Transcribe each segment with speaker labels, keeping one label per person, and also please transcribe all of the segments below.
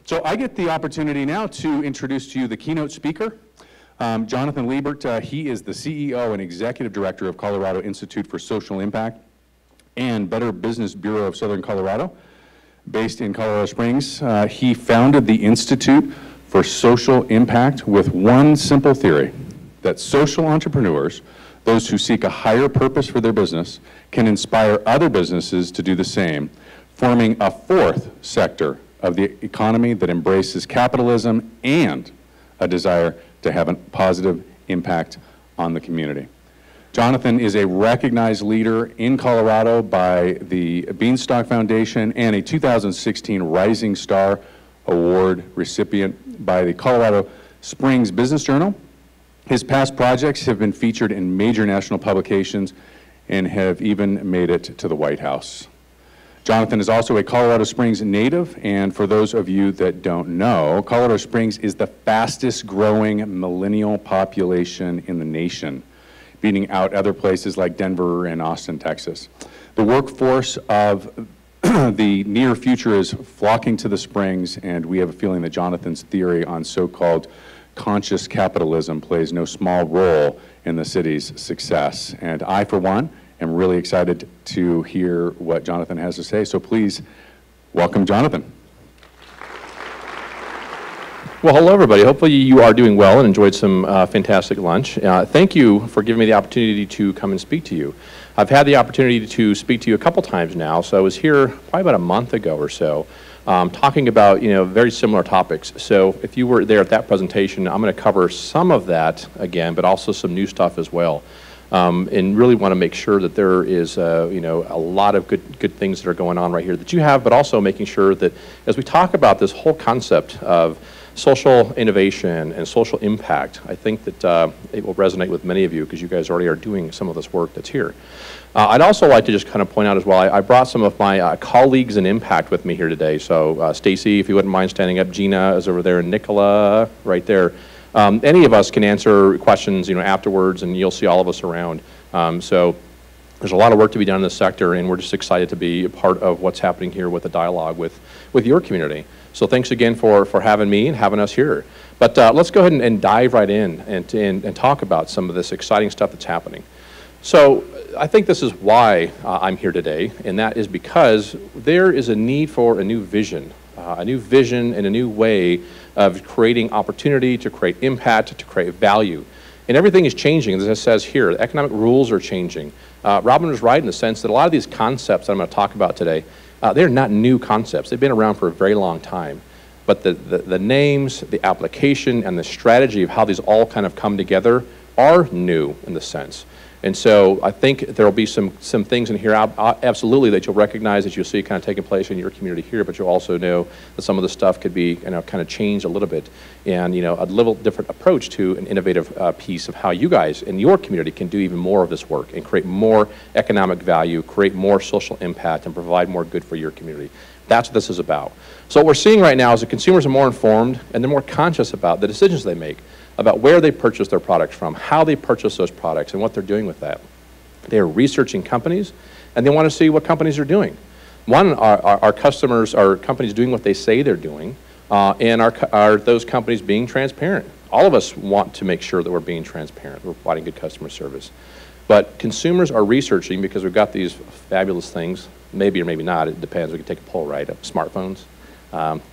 Speaker 1: So I get the opportunity now to introduce to you the keynote speaker, Jonathan Liebert. He is the CEO and Executive Director of Colorado Institute for Social Impact and Better Business Bureau of Southern Colorado, based in Colorado Springs. He founded the Institute for Social Impact with one simple theory, that social entrepreneurs, those who seek a higher purpose for their business, can inspire other businesses to do the same, forming a fourth sector of the economy that embraces capitalism and a desire to have a positive impact on the community. Jonathan is a recognized leader in Colorado by the Beanstalk Foundation and a 2016 Rising Star Award recipient by the Colorado Springs Business Journal. His past projects have been featured in major national publications and have even made it to the White House. Jonathan is also a Colorado Springs native, and for those of you that don't know, Colorado Springs is the fastest growing millennial population in the nation, beating out other places like Denver and Austin, Texas. The workforce of the near future is flocking to the Springs, and we have a feeling that Jonathan's theory on so-called conscious capitalism plays no small role in the city's success. And I, for one, am really excited to hear what Jonathan has to say. So please welcome Jonathan.
Speaker 2: Well, hello everybody. Hopefully you are doing well and enjoyed some fantastic lunch. Thank you for giving me the opportunity to come and speak to you. I've had the opportunity to speak to you a couple times now, so I was here probably about a month ago or so, talking about very similar topics. So if you were there at that presentation, I'm going to cover some of that again, but also some new stuff as well. And really want to make sure that there is a lot of good things that are going on right here that you have, but also making sure that as we talk about this whole concept of social innovation and social impact, I think that it will resonate with many of you because you guys already are doing some of this work that's here. I'd also like to just kind of point out as well, I brought some of my colleagues in impact with me here today. So Stacy, if you wouldn't mind standing up, Gina is over there, and Nicola right there. Any of us can answer questions afterwards, and you'll see all of us around. So there's a lot of work to be done in this sector, and we're just excited to be a part of what's happening here with the dialogue with your community. So thanks again for having me and having us here. But let's go ahead and dive right in and talk about some of this exciting stuff that's happening. So I think this is why I'm here today, and that is because there is a need for a new vision and a new way of creating opportunity, to create impact, to create value. And everything is changing, as it says here. The economic rules are changing. Robin was right in the sense that a lot of these concepts that I'm going to talk about today, they're not new concepts. They've been around for a very long time. But the names, the application, and the strategy of how these all kind of come together are new in the sense. And so I think there will be some things in here absolutely that you'll recognize, that you'll see kind of taking place in your community here, but you'll also know that some of the stuff could be kind of changed a little bit, and a little different approach to an innovative piece of how you guys in your community can do even more of this work and create more economic value, create more social impact, and provide more good for your community. That's what this is about. So what we're seeing right now is that consumers are more informed and they're more conscious about the decisions they make, about where they purchase their products from, how they purchase those products, and what they're doing with that. They are researching companies, and they want to see what companies are doing. One, are customers, are companies doing what they say they're doing, and are those companies being transparent? All of us want to make sure that we're being transparent, we're providing good customer service. But consumers are researching because we've got these fabulous things, maybe or maybe not, it depends, we can take a poll, right, of smartphones.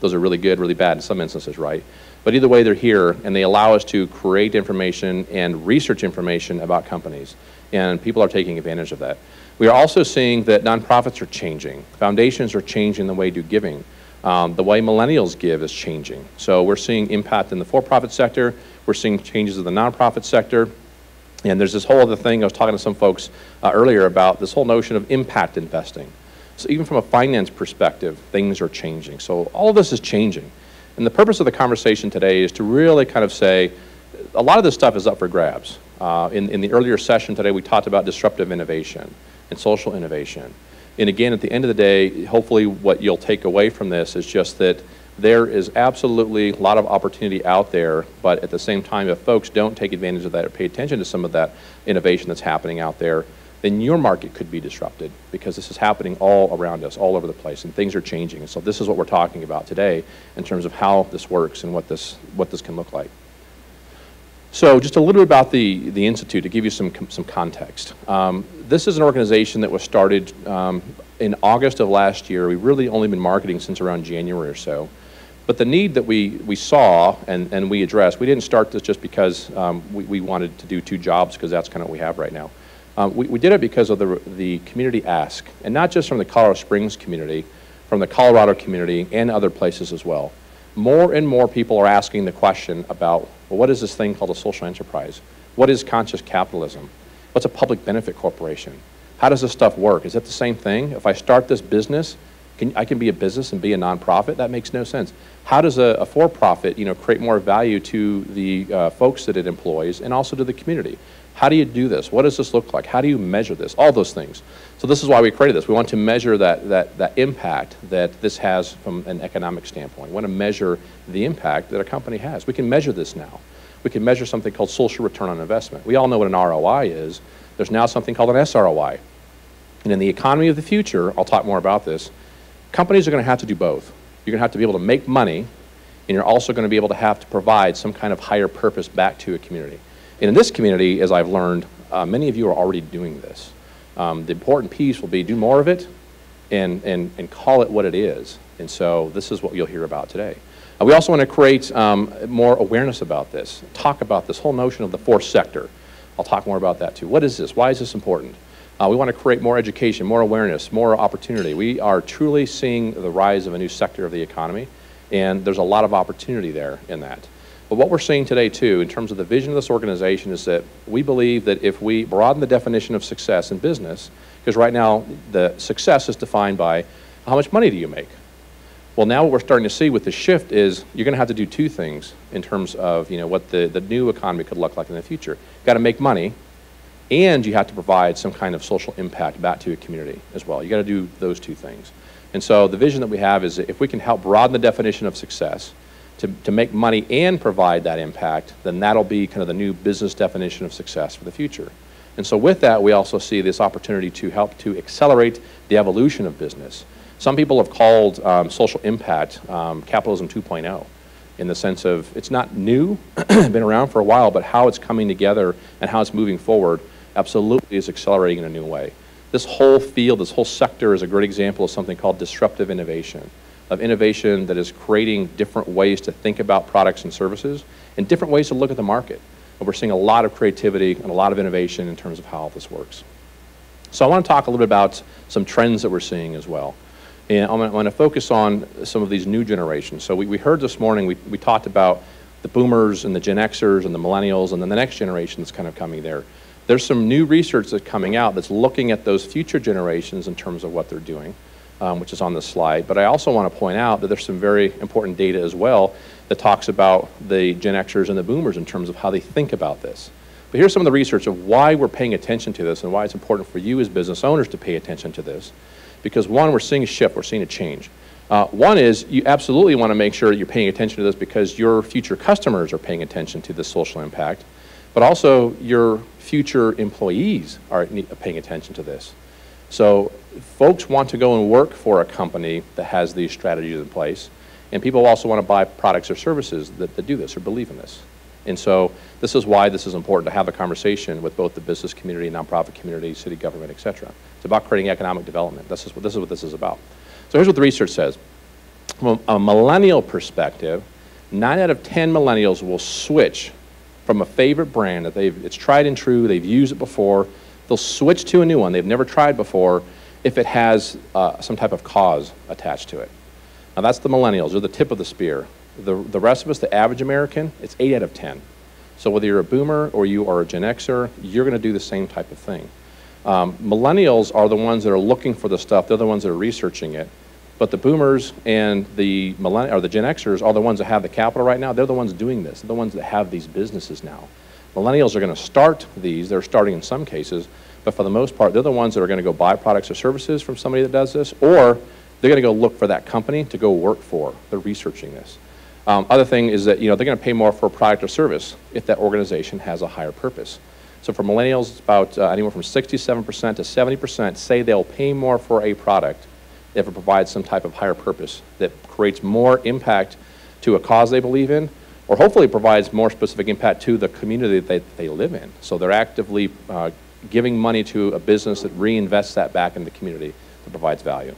Speaker 2: Those are really good, really bad in some instances, right? But either way, they're here, and they allow us to create information and research information about companies, and people are taking advantage of that. We are also seeing that nonprofits are changing. Foundations are changing the way they do giving. The way millennials give is changing. So we're seeing impact in the for-profit sector, we're seeing changes in the nonprofit sector, and there's this whole other thing, I was talking to some folks earlier about this whole notion of impact investing. So even from a finance perspective, things are changing. So all of this is changing. And the purpose of the conversation today is to really kind of say, a lot of this stuff is up for grabs. In the earlier session today, we talked about disruptive innovation and social innovation. And again, at the end of the day, hopefully what you'll take away from this is just that there is absolutely a lot of opportunity out there, but at the same time, if folks don't take advantage of that or pay attention to some of that innovation that's happening out there, then your market could be disrupted, because this is happening all around us, all over the place, and things are changing. And so this is what we're talking about today in terms of how this works and what this can look like. So just a little bit about the Institute to give you some context. This is an organization that was started in August of last year. We've really only been marketing since around January or so. But the need that we saw and we addressed, we didn't start this just because we wanted to do two jobs, because that's kind of what we have right now. We did it because of the community ask, and not just from the Colorado Springs community, from the Colorado community and other places as well. More and more people are asking the question about, well, what is this thing called a social enterprise? What is conscious capitalism? What's a public benefit corporation? How does this stuff work? Is it the same thing? If I start this business, I can be a business and be a nonprofit? That makes no sense. How does a for-profit, create more value to the folks that it employs and also to the community? How do you do this? What does this look like? How do you measure this? All those things. So this is why we created this. We want to measure that impact that this has from an economic standpoint. We want to measure the impact that a company has. We can measure this now. We can measure something called social return on investment. We all know what an ROI is. There's now something called an SROI. And in the economy of the future, I'll talk more about this, companies are going to have to do both. You're going to have to be able to make money, and you're also going to be able to have to provide some kind of higher purpose back to a community. And in this community, as I've learned, many of you are already doing this. The important piece will be do more of it and call it what it is. And so this is what you'll hear about today. We also want to create more awareness about this, talk about this whole notion of the fourth sector. I'll talk more about that too. What is this? Why is this important? We want to create more education, more awareness, more opportunity. We are truly seeing the rise of a new sector of the economy, and there's a lot of opportunity there in that. But what we're seeing today too, in terms of the vision of this organization, is that we believe that if we broaden the definition of success in business, because right now the success is defined by how much money do you make? Well, now what we're starting to see with the shift is you're going to have to do two things in terms of what the new economy could look like in the future. You've got to make money, and you have to provide some kind of social impact back to a community as well. You got to do those two things. And so the vision that we have is that if we can help broaden the definition of success to make money and provide that impact, then that'll be kind of the new business definition of success for the future. And so with that, we also see this opportunity to help to accelerate the evolution of business. Some people have called social impact capitalism 2.0, in the sense of it's not new, been around for a while, but how it's coming together and how it's moving forward absolutely is accelerating in a new way. This whole field, this whole sector is a great example of something called disruptive innovation, of innovation that is creating different ways to think about products and services and different ways to look at the market. And we're seeing a lot of creativity and a lot of innovation in terms of how this works. So I want to talk a little bit about some trends that we're seeing as well. And I'm going to focus on some of these new generations. So we heard this morning, we talked about the boomers and the Gen Xers and the millennials, and then the next generation that's kind of coming there. There's some new research that's coming out that's looking at those future generations in terms of what they're doing, which is on this slide. But I also want to point out that there's some very important data as well that talks about the Gen Xers and the boomers in terms of how they think about this. But here's some of the research of why we're paying attention to this and why it's important for you as business owners to pay attention to this. Because one, we're seeing a shift, we're seeing a change. One is you absolutely want to make sure that you're paying attention to this because your future customers are paying attention to this social impact, but also your future employees are paying attention to this. So folks want to go and work for a company that has these strategies in place, and people also want to buy products or services that do this or believe in this. And so this is why this is important to have a conversation with both the business community, nonprofit community, city government, et cetera. It's about creating economic development. This is what this is about. So here's what the research says. From a millennial perspective, 9 out of 10 millennials will switch from a favorite brand that it's tried and true, they've used it before, they'll switch to a new one they've never tried before if it has some type of cause attached to it. Now that's the millennials, they're the tip of the spear. The rest of us, the average American, it's 8 out of 10. So whether you're a boomer or you are a Gen Xer, you're going to do the same type of thing. Millennials are the ones that are looking for the stuff. They're the ones that are researching it. But the boomers and the Gen Xers are the ones that have the capital right now. They're the ones doing this. They're the ones that have these businesses now. Millennials are going to start these. They're starting in some cases. But for the most part, they're the ones that are going to go buy products or services from somebody that does this, or they're going to go look for that company to go work for. They're researching this. Other thing is that they're going to pay more for a product or service if that organization has a higher purpose. So for millennials, it's about anywhere from 67% to 70% say they'll pay more for a product if it provides some type of higher purpose that creates more impact to a cause they believe in, or hopefully provides more specific impact to the community that they live in. So they're actively giving money to a business that reinvests that back in the community that provides value.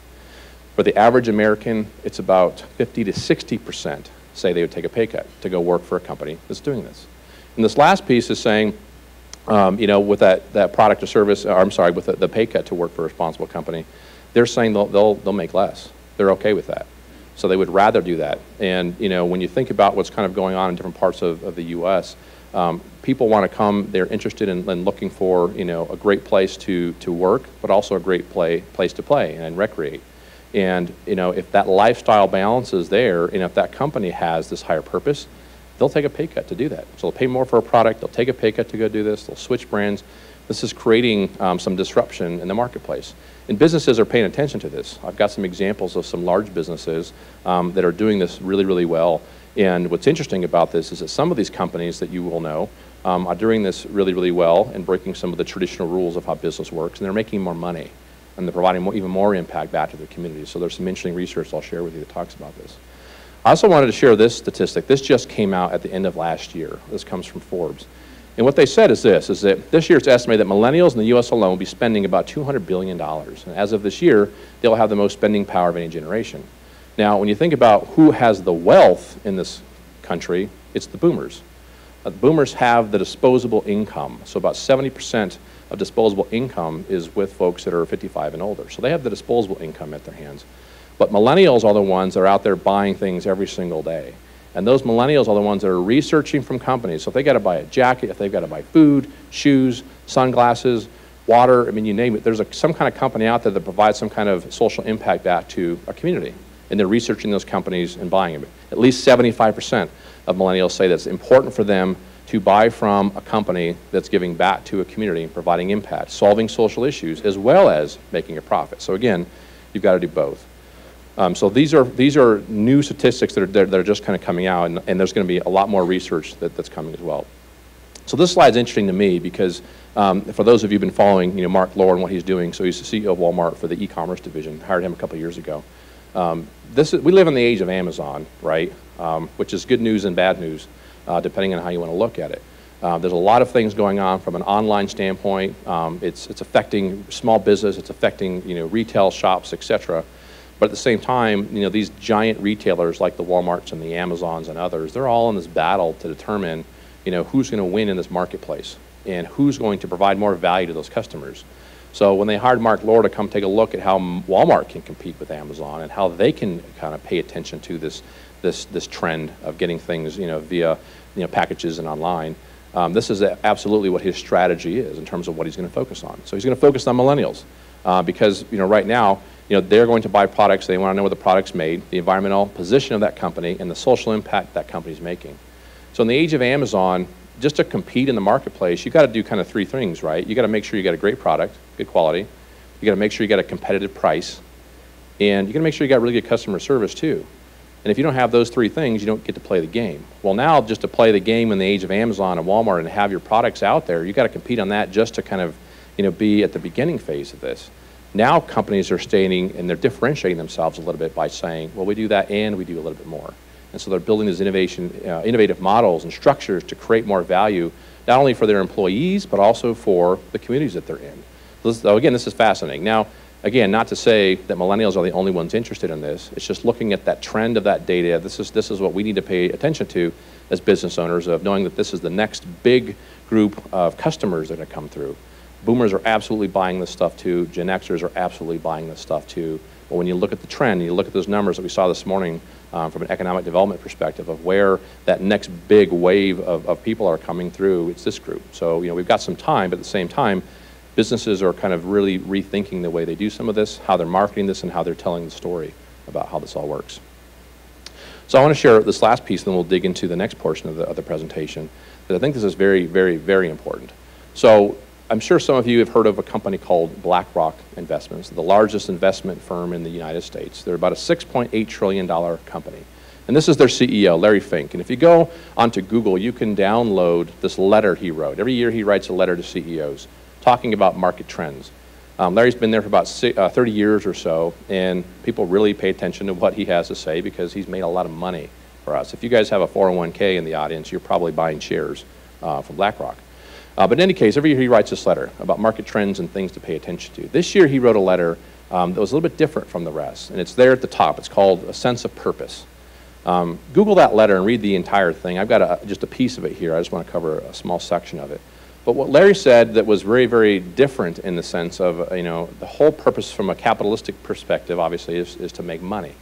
Speaker 2: For the average American, it's about 50 to 60% say they would take a pay cut to go work for a company that's doing this. And this last piece is saying, you know, with that product or service, or I'm sorry, with the pay cut to work for a responsible company, they're saying they'll make less. They're okay with that. So they would rather do that. And, you know, when you think about what's kind of going on in different parts of the U.S., people want to come, they're interested in looking for, you know, a great place to work, but also a great place to play and recreate. And, you know, if that lifestyle balance is there, and if that company has this higher purpose, they'll take a pay cut to do that. So they'll pay more for a product, they'll take a pay cut to go do this, they'll switch brands. This is creating some disruption in the marketplace. And businesses are paying attention to this. I've got some examples of some large businesses that are doing this really, really well. And what's interesting about this is that some of these companies that you will know are doing this really, really well and breaking some of the traditional rules of how business works, and they're making more money, and they're providing even more impact back to their community. So there's some interesting research I'll share with you that talks about this. I also wanted to share this statistic. This just came out at the end of last year. This comes from Forbes. And what they said is this, is that this year it's estimated that millennials in the U.S. alone will be spending about $200 billion. And as of this year, they'll have the most spending power of any generation. Now, when you think about who has the wealth in this country, it's the boomers. The boomers have the disposable income. So about 70% of disposable income is with folks that are 55 and older. So they have the disposable income at their hands. But millennials are the ones that are out there buying things every single day. And those millennials are the ones that are researching from companies. So if they got to buy a jacket, if they've got to buy food, shoes, sunglasses, water, I mean, you name it, there's some kind of company out there that provides some kind of social impact back to a community. And they're researching those companies and buying them. At least 75% of millennials say that it's important for them to buy from a company that's giving back to a community and providing impact, solving social issues, as well as making a profit. So again, you've got to do both. So these are new statistics that are just kind of coming out, and there's going to be a lot more research that's coming as well. So this slide's interesting to me because for those of you who've been following, you know, Mark Lohr and what he's doing, so he's the CEO of Walmart for the e-commerce division. Hired him a couple of years ago. We live in the age of Amazon, right? Which is good news and bad news, depending on how you want to look at it. There's a lot of things going on from an online standpoint. It's affecting small business, it's affecting, you know, retail shops, etc. But at the same time, you know, these giant retailers like the Walmarts and the Amazons and others, they're all in this battle to determine, you know, who's going to win in this marketplace and who's going to provide more value to those customers. So when they hired Mark Lohr to come take a look at how Walmart can compete with Amazon and how they can kind of pay attention to this trend of getting things, you know, via, you know, packages and online, this is absolutely what his strategy is in terms of what he's going to focus on. So he's going to focus on millennials because, you know, right now, you know, they're going to buy products, they want to know where the product's made, the environmental position of that company, and the social impact that company's making. So in the age of Amazon, just to compete in the marketplace, you got to do kind of three things, right? You got to make sure you got a great product, good quality. You got to make sure you got a competitive price, and you got to make sure you got really good customer service too. And if you don't have those three things, you don't get to play the game. Well, now just to play the game in the age of Amazon and Walmart and have your products out there, you got to compete on that just to kind of, you know, be at the beginning phase of this. Now companies are stating, and they're differentiating themselves a little bit by saying, well, we do that and we do a little bit more. And so they're building these innovative models and structures to create more value, not only for their employees, but also for the communities that they're in. So again, this is fascinating. Now, again, not to say that millennials are the only ones interested in this. It's just looking at that trend of that data. This is what we need to pay attention to as business owners, of knowing that this is the next big group of customers that are going to come through. Boomers are absolutely buying this stuff too. Gen Xers are absolutely buying this stuff too. But when you look at the trend, and you look at those numbers that we saw this morning from an economic development perspective of where that next big wave of people are coming through, it's this group. So, you know, we've got some time, but at the same time, businesses are kind of really rethinking the way they do some of this, how they're marketing this, and how they're telling the story about how this all works. So I want to share this last piece, and then we'll dig into the next portion of the presentation, because I think this is very, very, very important. So I'm sure some of you have heard of a company called BlackRock Investments, the largest investment firm in the United States. They're about a $6.8 trillion company. And this is their CEO, Larry Fink. And if you go onto Google, you can download this letter he wrote. Every year he writes a letter to CEOs talking about market trends. Larry's been there for about 30 years or so, and people really pay attention to what he has to say because he's made a lot of money for us. If you guys have a 401k in the audience, you're probably buying shares from BlackRock. But in any case, every year he writes this letter about market trends and things to pay attention to. This year he wrote a letter that was a little bit different from the rest, and it's there at the top. It's called A Sense of Purpose. Google that letter and read the entire thing. I've got just a piece of it here. I just want to cover a small section of it. But what Larry said that was very, very different in the sense of, the whole purpose from a capitalistic perspective, obviously, is to make money.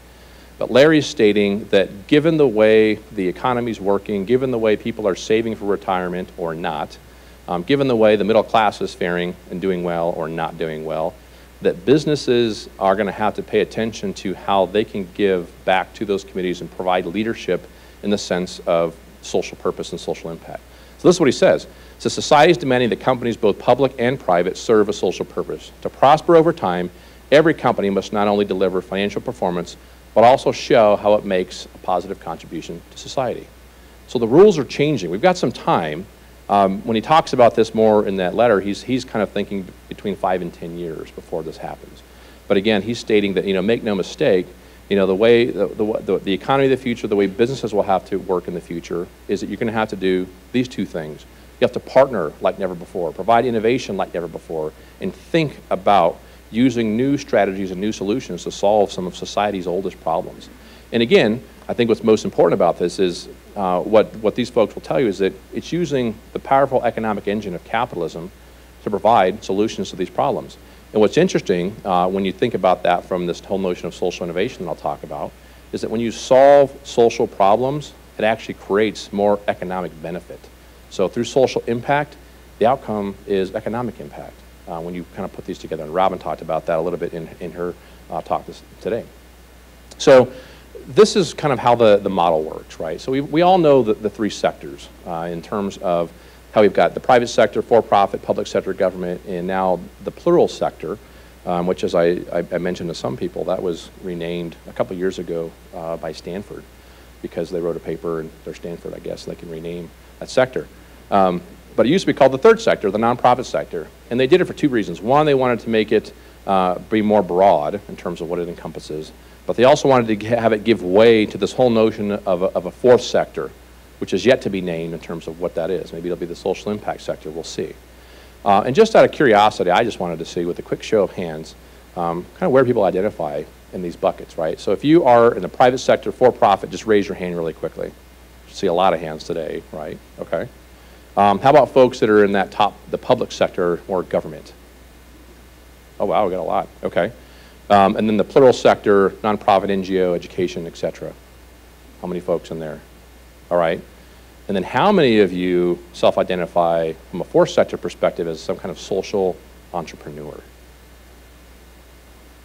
Speaker 2: But Larry's stating that given the way the economy's working, given the way people are saving for retirement or not, given the way the middle class is faring and doing well or not doing well, that businesses are going to have to pay attention to how they can give back to those communities and provide leadership in the sense of social purpose and social impact. So this is what he says. So society is demanding that companies, both public and private, serve a social purpose. To prosper over time, every company must not only deliver financial performance, but also show how it makes a positive contribution to society. So the rules are changing. We've got some time. When he talks about this more in that letter, he's kind of thinking between 5 and 10 years before this happens. But again, he's stating that, make no mistake, the way the economy of the future, the way businesses will have to work in the future is that you're going to have to do these two things. You have to partner like never before, provide innovation like never before, and think about using new strategies and new solutions to solve some of society's oldest problems. And again, I think what's most important about this is what these folks will tell you is that it's using the powerful economic engine of capitalism to provide solutions to these problems. And what's interesting when you think about that from this whole notion of social innovation that I'll talk about is that when you solve social problems, it actually creates more economic benefit. So through social impact, the outcome is economic impact when you kind of put these together. And Robin talked about that a little bit in her talk today. So this is kind of how the model works, right? So we all know the three sectors in terms of how we've got the private sector, for-profit, public sector, government, and now the plural sector, which, as I mentioned to some people, that was renamed a couple years ago by Stanford because they wrote a paper, and they're Stanford, I guess, and they can rename that sector. But it used to be called the third sector, the nonprofit sector, and they did it for two reasons. One, they wanted to make it be more broad in terms of what it encompasses, but they also wanted to have it give way to this whole notion of a fourth sector, which is yet to be named in terms of what that is. Maybe it'll be the social impact sector, we'll see. And just out of curiosity, I just wanted to see with a quick show of hands, kind of where people identify in these buckets, right? So if you are in the private sector, for-profit, just raise your hand really quickly. See a lot of hands today, right? Okay. How about folks that are in that the public sector or government? Oh, wow, we got a lot. Okay. And then the plural sector, nonprofit, NGO, education, et cetera. How many folks in there? All right. And then how many of you self-identify from a fourth sector perspective as some kind of social entrepreneur?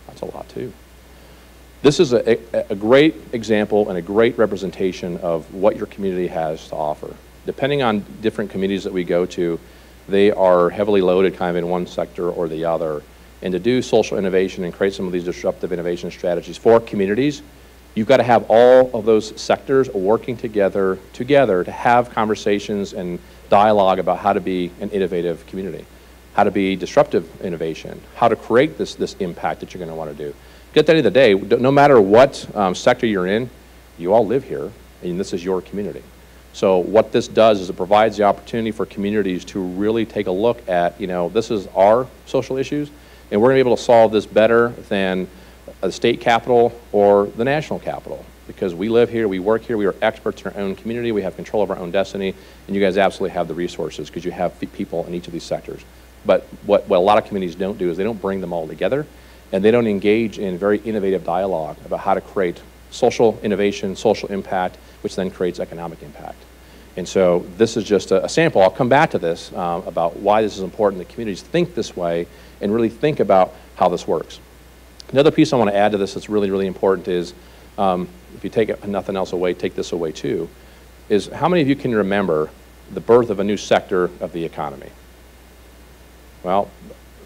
Speaker 2: That's a lot too. This is a great example and a great representation of what your community has to offer. Depending on different communities that we go to, they are heavily loaded kind of in one sector or the other. And to do social innovation and create some of these disruptive innovation strategies for communities, you've got to have all of those sectors working together to have conversations and dialogue about how to be an innovative community, how to be disruptive innovation, how to create this impact that you're going to want to do. At the end of the day, no matter what sector you're in, you all live here, and this is your community. So what this does is it provides the opportunity for communities to really take a look at, this is our social issues, and we're going to be able to solve this better than the state capital or the national capital, because we live here, we work here, we are experts in our own community, we have control of our own destiny, and you guys absolutely have the resources because you have people in each of these sectors. But what a lot of communities don't do is they don't bring them all together, and they don't engage in very innovative dialogue about how to create social innovation, social impact, which then creates economic impact. And so this is just a sample. I'll come back to this about why this is important that communities think this way and really think about how this works. Another piece I want to add to this that's really, really important is, if you take nothing else away, take this away too, is how many of you can remember the birth of a new sector of the economy? Well,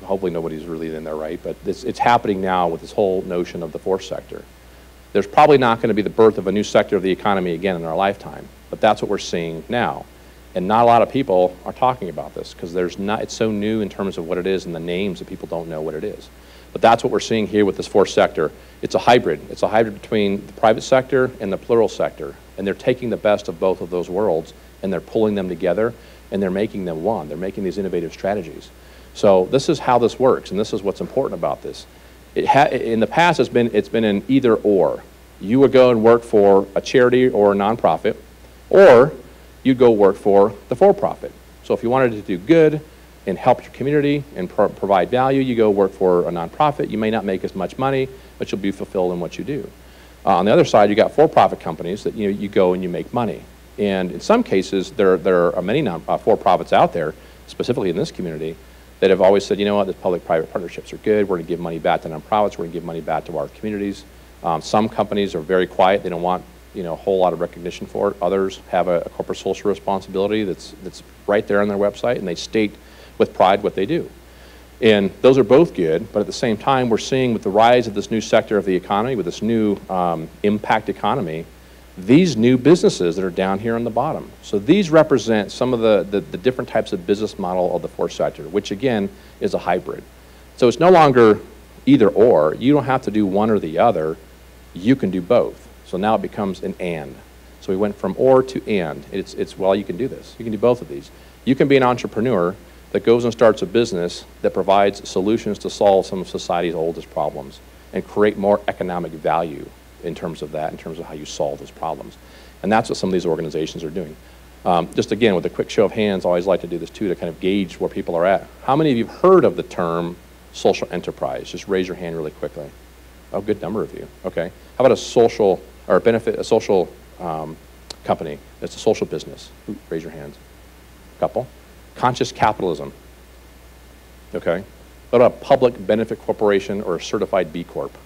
Speaker 2: hopefully nobody's really in there, right? But it's happening now with this whole notion of the fourth sector. there's probably not going to be the birth of a new sector of the economy again in our lifetime, but that's what we're seeing now. And not a lot of people are talking about this because it's so new in terms of what it is and the names that people don't know what it is. But that's what we're seeing here with this fourth sector. It's a hybrid. It's a hybrid between the private sector and the plural sector. And they're taking the best of both of those worlds and they're pulling them together and they're making them one. They're making these innovative strategies. So this is how this works, and this is what's important about this. In the past, it's been an either or. You would go and work for a charity or a nonprofit, or you'd go work for the for-profit. So if you wanted to do good and help your community and provide value, you go work for a nonprofit. You may not make as much money, but you'll be fulfilled in what you do. On the other side, you got for-profit companies that you go and you make money. And in some cases, there are many for-profits out there, specifically in this community, that have always said, you know what, the public-private partnerships are good. We're going to give money back to nonprofits. We're going to give money back to our communities. Some companies are very quiet. They don't want a whole lot of recognition for it. Others have a corporate social responsibility that's right there on their website, and they state with pride what they do. And those are both good, but at the same time, we're seeing with the rise of this new sector of the economy, with this new impact economy, these new businesses that are down here on the bottom. So these represent some of the different types of business model of the fourth sector, which again is a hybrid. So it's no longer either or. You don't have to do one or the other. You can do both. So now it becomes an and. So we went from or to and. Well, you can do this. You can do both of these. You can be an entrepreneur that goes and starts a business that provides solutions to solve some of society's oldest problems and create more economic value in terms of that, in terms of how you solve those problems. And that's what some of these organizations are doing. Just again, with a quick show of hands, I always like to do this too to kind of gauge where people are at. How many of you have heard of the term social enterprise? Just raise your hand really quickly. Oh, good number of you. Okay. How about a social company that's a social business? Ooh, raise your hands. Couple. Conscious capitalism. Okay. What about a public benefit corporation or a certified B Corp?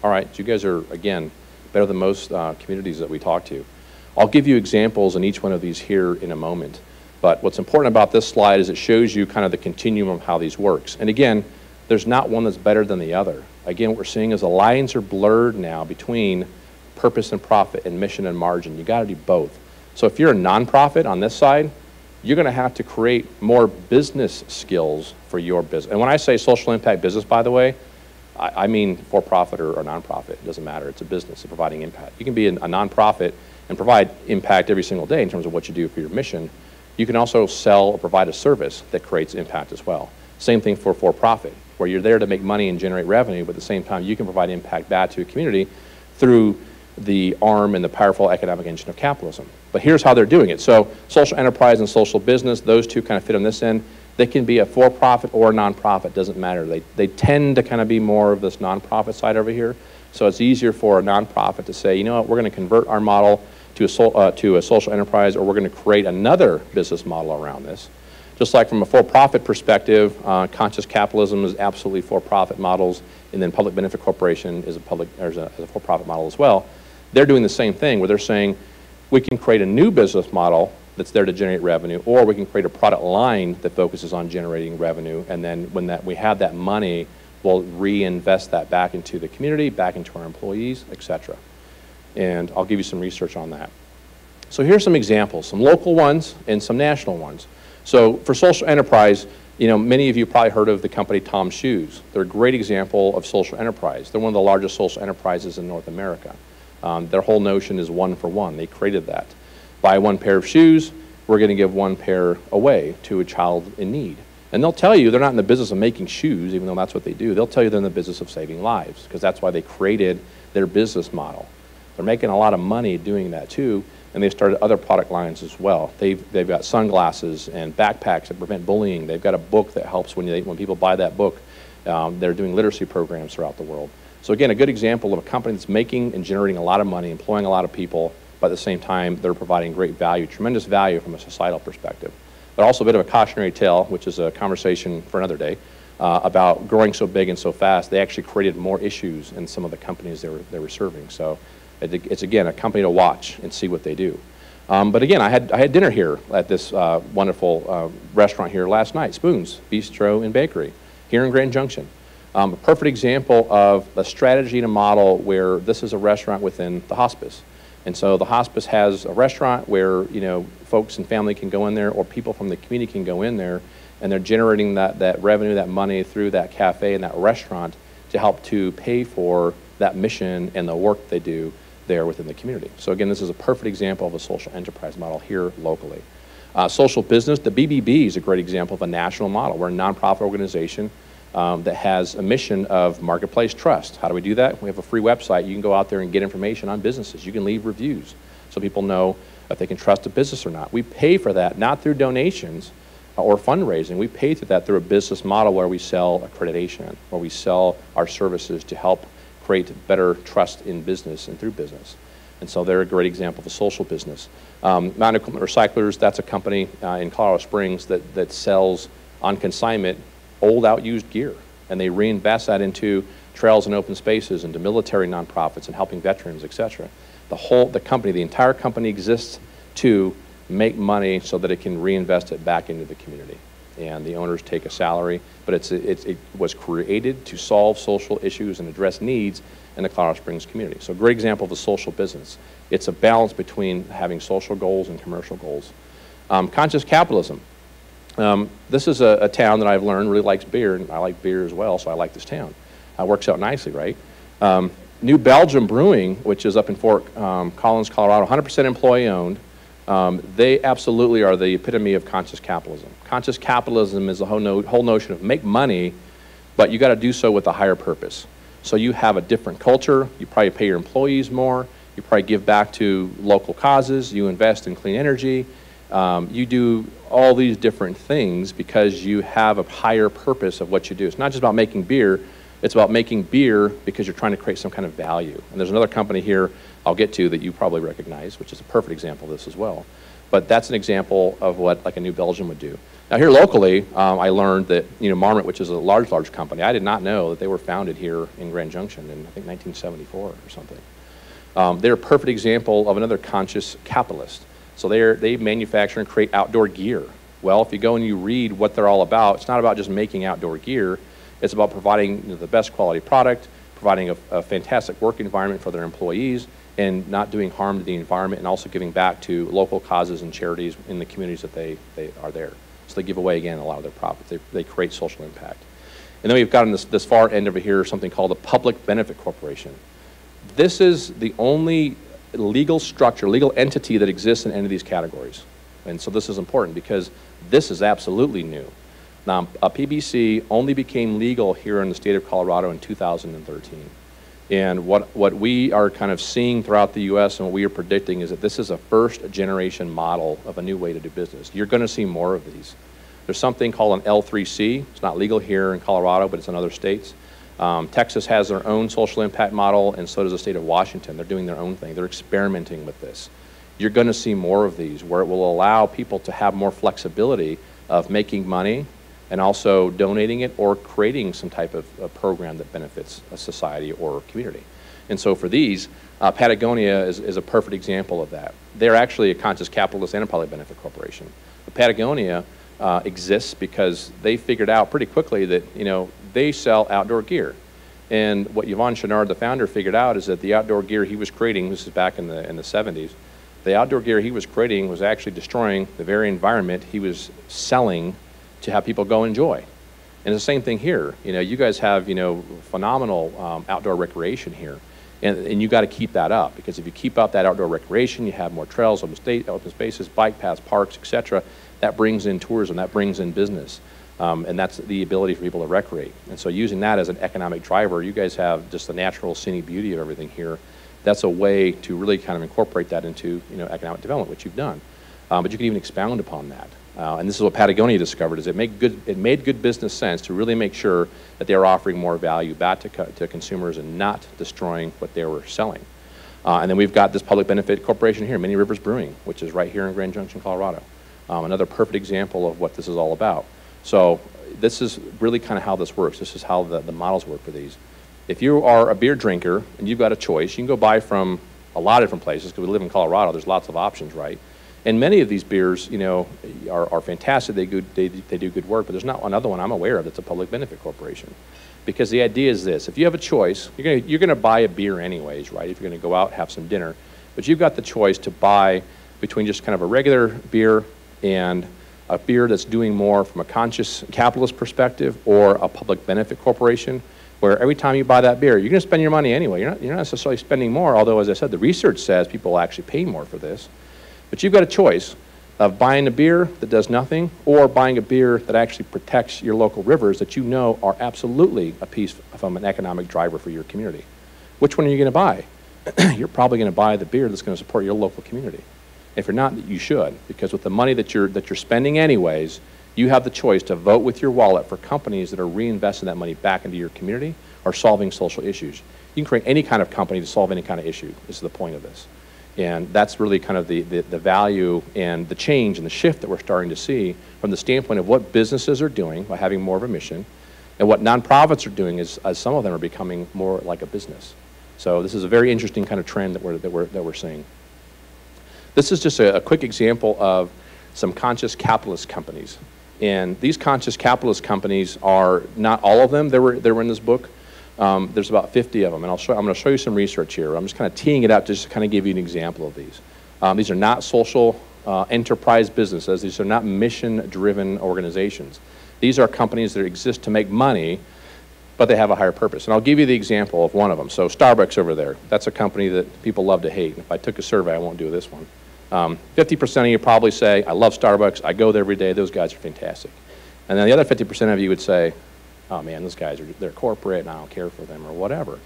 Speaker 2: All right, so you guys are, again, better than most communities that we talk to. I'll give you examples in each one of these here in a moment. But what's important about this slide is it shows you kind of the continuum of how these works. And again, there's not one that's better than the other. Again, what we're seeing is the lines are blurred now between purpose and profit and mission and margin. You got to do both. So if you're a nonprofit on this side, you're going to have to create more business skills for your business. And when I say social impact business, by the way, I mean for-profit or nonprofit. It doesn't matter. It's a business of providing impact. You can be a nonprofit and provide impact every single day in terms of what you do for your mission. You can also sell or provide a service that creates impact as well. Same thing for for-profit, where you're there to make money and generate revenue, but at the same time, you can provide impact back to a community through the arm and the powerful economic engine of capitalism. But here's how they're doing it. So social enterprise and social business, those two kind of fit on this end. They can be a for-profit or a nonprofit, doesn't matter. They tend to kind of be more of this nonprofit side over here. So it's easier for a nonprofit to say, you know what, we're going to convert our model to a social enterprise, or we're going to create another business model around this. Just like from a for-profit perspective, conscious capitalism is absolutely for-profit models, and then public benefit corporation is a for-profit model as well. They're doing the same thing where they're saying, we can create a new business model that's there to generate revenue, or we can create a product line that focuses on generating revenue, and then when we have that money, we'll reinvest that back into the community, back into our employees, etc. And I'll give you some research on that. So here's some examples, some local ones and some national ones. So for social enterprise, many of you probably heard of the company Tom's Shoes. They're a great example of social enterprise. They're one of the largest social enterprises in North America. Their whole notion is one for one. They created that. Buy one pair of shoes, we're going to give one pair away to a child in need. And they'll tell you they're not in the business of making shoes, even though that's what they do. They'll tell you they're in the business of saving lives, because that's why they created their business model. They're making a lot of money doing that too, and they've started other product lines as well. They've got sunglasses and backpacks that prevent bullying. They've got a book that helps when people buy that book. They're doing literacy programs throughout the world. So again, a good example of a company that's making and generating a lot of money, employing a lot of people, but at the same time, they're providing great value, tremendous value from a societal perspective. But also a bit of a cautionary tale, which is a conversation for another day, about growing so big and so fast, they actually created more issues in some of the companies they were serving. So it's, again, a company to watch and see what they do. But again, I had dinner here at this wonderful restaurant here last night, Spoon's Bistro and Bakery, here in Grand Junction. A perfect example of a strategy and a model where this is a restaurant within the hospice. And so the hospice has a restaurant where, folks and family can go in there, or people from the community can go in there, and they're generating that revenue, that money through that cafe and that restaurant to help to pay for that mission and the work they do there within the community. So again, this is a perfect example of a social enterprise model here locally. Social business, the BBB is a great example of a national model. We're a nonprofit organization that has a mission of marketplace trust. How do we do that? We have a free website. You can go out there and get information on businesses. You can leave reviews so people know if they can trust a business or not. We pay for that, not through donations or fundraising. We pay for that through a business model where we sell accreditation, where we sell our services to help create better trust in business and through business. And so they're a great example of a social business. Mountain Equipment Recyclers, that's a company in Colorado Springs that sells on consignment old out-used gear, and they reinvest that into trails and open spaces, into military nonprofits and helping veterans, etc. The entire company exists to make money so that it can reinvest it back into the community. And the owners take a salary, but it was created to solve social issues and address needs in the Colorado Springs community. So a great example of a social business. It's a balance between having social goals and commercial goals. Conscious capitalism. This is a town that I've learned really likes beer, and I like beer as well, so I like this town. Works out nicely, right? New Belgium Brewing, which is up in Fort Collins, Colorado, 100% employee owned. They absolutely are the epitome of conscious capitalism. Conscious capitalism is the whole notion of make money, but you got to do so with a higher purpose. So you have a different culture, you probably pay your employees more, you probably give back to local causes, you invest in clean energy, you do all these different things because you have a higher purpose of what you do. It's not just about making beer, it's about making beer because you're trying to create some kind of value. And there's another company here I'll get to that you probably recognize, which is a perfect example of this as well. But that's an example of what like a New Belgium would do. Now here locally, I learned that Marmot, which is a large company, I did not know that they were founded here in Grand Junction in I think 1974 or something. They're a perfect example of another conscious capitalist. So they manufacture and create outdoor gear. Well, if you go and you read what they're all about, it's not about just making outdoor gear. It's about providing the best quality product, providing a fantastic work environment for their employees, and not doing harm to the environment, and also giving back to local causes and charities in the communities that they are there. So they give away, again, a lot of their profits. They create social impact. And then we've got on this far end over here something called a public benefit corporation. This is the only legal structure, legal entity that exists in any of these categories. And so this is important because this is absolutely new. Now, a PBC only became legal here in the state of Colorado in 2013. And what we are kind of seeing throughout the U.S. and what we are predicting is that this is a first generation model of a new way to do business. You're going to see more of these. There's something called an L3C. It's not legal here in Colorado, but it's in other states. Texas has their own social impact model, and so does the state of Washington. They're doing their own thing. They're experimenting with this. You're going to see more of these where it will allow people to have more flexibility of making money and also donating it or creating some type of program that benefits a society or community. And so for these, Patagonia is a perfect example of that. They're actually a conscious capitalist and a public benefit corporation. But Patagonia exists because they figured out pretty quickly that they sell outdoor gear. And what Yvon Chouinard, the founder, figured out is that the outdoor gear he was creating, this is back in the 70s, the outdoor gear he was creating was actually destroying the very environment he was selling to have people go enjoy. And it's the same thing here. You guys have phenomenal outdoor recreation here, and you got to keep that up, because if you keep up that outdoor recreation, you have more trails, open spaces, bike paths, parks, etc. That brings in tourism, that brings in business, and that's the ability for people to recreate. And so using that as an economic driver, you guys have just the natural scenic beauty of everything here. That's a way to really kind of incorporate that into economic development, which you've done. But you can even expound upon that. And this is what Patagonia discovered, is it made good business sense to really make sure that they were offering more value back to consumers and not destroying what they were selling. And then we've got this public benefit corporation here, Many Rivers Brewing, which is right here in Grand Junction, Colorado. Another perfect example of what this is all about. So this is really kind of how this works. This is how the models work for these. If you are a beer drinker and you've got a choice, you can go buy from a lot of different places, because we live in Colorado, there's lots of options, right? And many of these beers, you know, are fantastic. They do good work, but there's not another one I'm aware of that's a public benefit corporation. Because the idea is this: if you have a choice, you're gonna buy a beer anyways, right? If you're gonna go out, have some dinner, but you've got the choice to buy between just kind of a regular beer and a beer that's doing more from a conscious capitalist perspective, or a public benefit corporation, where every time you buy that beer, you're gonna spend your money anyway. You're not necessarily spending more, although, as I said, the research says people actually pay more for this. But you've got a choice of buying a beer that does nothing, or buying a beer that actually protects your local rivers that you know are absolutely a piece from an economic driver for your community. Which one are you gonna buy? You're probably gonna buy the beer that's gonna support your local community. If you're not, you should, because with the money that you're spending anyways, you have the choice to vote with your wallet for companies that are reinvesting that money back into your community or solving social issues. You can create any kind of company to solve any kind of issue. This is the point of this. And that's really kind of the value and the change and the shift that we're starting to see from the standpoint of what businesses are doing by having more of a mission, and what nonprofits are doing is, as some of them are becoming more like a business. So this is a very interesting kind of trend that we're seeing. This is just a quick example of some conscious capitalist companies. And these conscious capitalist companies are not all of them. They were in this book. There's about 50 of them, and I'm going to show you some research here. I'm just kind of teeing it up just to kind of give you an example of these. These are not social enterprise businesses. These are not mission-driven organizations. These are companies that exist to make money, but they have a higher purpose. And I'll give you the example of one of them. So Starbucks over there, that's a company that people love to hate. If I took a survey, I won't do this one. 50% of you probably say, I love Starbucks, I go there every day, those guys are fantastic. And then the other 50% of you would say, oh man, those guys they're corporate and I don't care for them or whatever.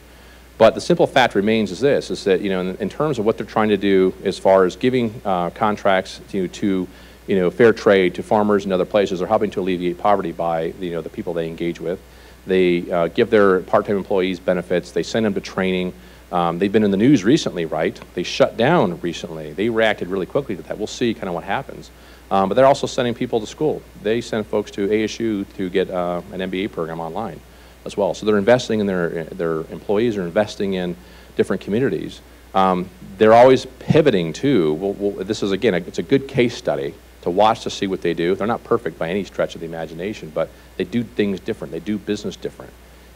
Speaker 2: But the simple fact remains is this, is that, you know, in terms of what they're trying to do as far as giving contracts to you know, fair trade to farmers and other places, they're helping to alleviate poverty by, you know, the people they engage with. They give their part-time employees benefits, they send them to training. They've been in the news recently, right? They shut down recently. They reacted really quickly to that. We'll see kind of what happens. But they're also sending people to school. They send folks to ASU to get an MBA program online as well. So they're investing in their employees, are investing in different communities. They're always pivoting too. This is, again, it's a good case study to watch to see what they do. They're not perfect by any stretch of the imagination, but they do things different. They do business different.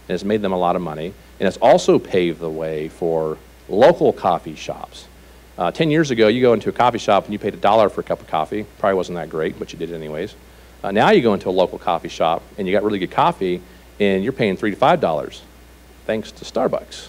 Speaker 2: And it's made them a lot of money. And it's also paved the way for local coffee shops. 10 years ago, you go into a coffee shop and you paid $1 for a cup of coffee. Probably wasn't that great, but you did it anyways. Now you go into a local coffee shop and you got really good coffee and you're paying $3 to $5, thanks to Starbucks.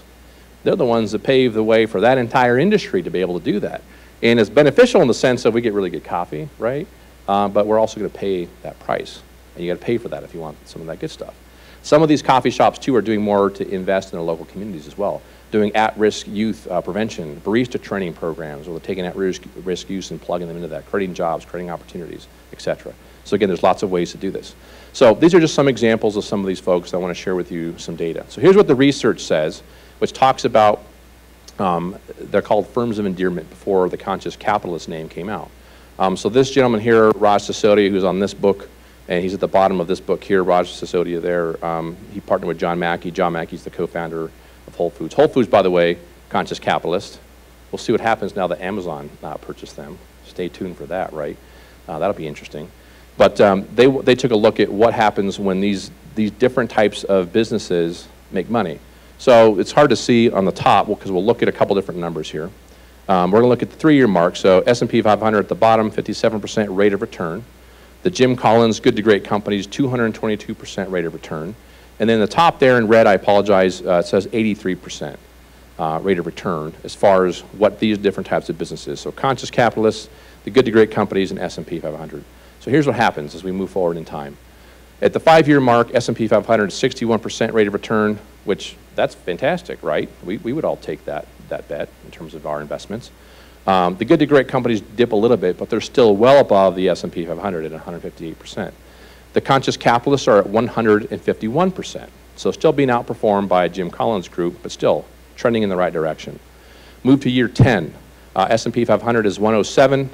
Speaker 2: They're the ones that paved the way for that entire industry to be able to do that. And it's beneficial in the sense that we get really good coffee, right? But we're also going to pay that price. And you got to pay for that if you want some of that good stuff. Some of these coffee shops, too, are doing more to invest in their local communities as well, doing at-risk youth prevention, barista training programs, or taking at-risk youth and plugging them into that, creating jobs, creating opportunities, et cetera. So again, there's lots of ways to do this. So these are just some examples of some of these folks. I want to share with you some data. So here's what the research says, which talks about, they're called firms of endearment before the conscious capitalist name came out. So this gentleman here, Raj Sisodia, who's on this book, and he's at the bottom of this book here, Raj Sisodia there. He partnered with John Mackey. John Mackey's the co-founder of Whole Foods. Whole Foods, by the way, conscious capitalist. We'll see what happens now that Amazon purchased them. Stay tuned for that, right? That'll be interesting. But they took a look at what happens when these different types of businesses make money. So it's hard to see on the top because we'll look at a couple different numbers here. We're going to look at the 3-year mark. So S&P 500 at the bottom, 57% rate of return. The Jim Collins Good to Great Companies, 222% rate of return. And then the top there in red, I apologize, it says 83% rate of return as far as what these different types of businesses. So conscious capitalists, the Good to Great Companies, and S&P 500. So here's what happens as we move forward in time. At the 5-year mark, S&P 500 61% rate of return, which that's fantastic, right? We would all take that bet in terms of our investments. The Good to Great Companies dip a little bit, but they're still well above the S&P 500 at 158%. The conscious capitalists are at 151%, so still being outperformed by Jim Collins' group, but still trending in the right direction. Move to year 10. S&P 500 is 107.